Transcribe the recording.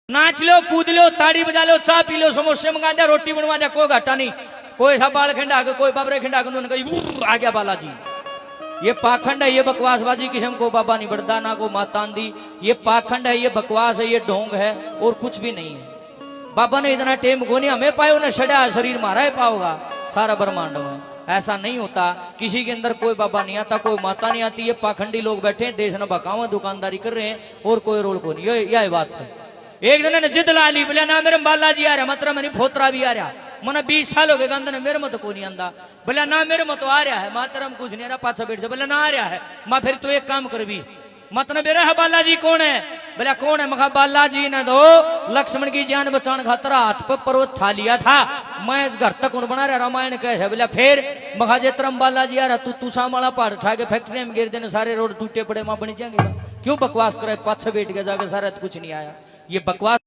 नाच लो, कूद लो, ताड़ी बजा लो, चाय पी लो, समोसे मंगा दिया, रोटी बनवा दिया, कोई घाटा नहीं। कोई सा बाल खिंडा के, कोई बाबरे खिंडा के, उन्होंने कही आ गया बालाजी। ये पाखंड है, ये बकवासबाजी किस्म को बाबा नहीं बढ़ता, ना को माता दी। ये पाखंड है, ये बकवास है, ये ढोंग है और कुछ भी नहीं है। बाबा ने इतना टेम गोनिया में पायो ने छड़ा शरीर मारा है पाओगा सारा ब्रह्मांड में। ऐसा नहीं होता, किसी के अंदर कोई बाबा नहीं आता, कोई माता नहीं आती। ये पाखंडी लोग बैठे हैं, देश न बकावा दुकानदारी कर रहे हैं और कोई रोल को नहीं। यह बात से एक दिन ने जिद ला ली, बोले ना मेरे बालाजी आ रहा, मतलब मेरी फोतरा भी आ रहा। मना 20 साल हो गए गंद ने मेरे मत को नहीं आंदा। बोला ना मेरे मत आ रहा है, मातरम कुछ नहीं आ रहा, पाछा बैठ जा। बोला ना आ रहा है, मां फिर तू एक काम कर भी, मतलब मेरा है बालाजी कौन है? बोला कौन है? मखा बालाजी ने दो लक्ष्मण की जान बचाने खातर हाथ पर पर्वत था लिया था, मैं घर तक उन बना रहा रामायण कहे। बोला फिर मखा जे तरम बालाजी आ रहा, तू सामाला पहाड़ उठा के फैक्ट्री में गिर देने, सारे रोड टूटे पड़े, मां बनी जाएंगे। क्यों बकवास करे? पाछे बैठ के जाके सारा कुछ नहीं आया। ये बकवास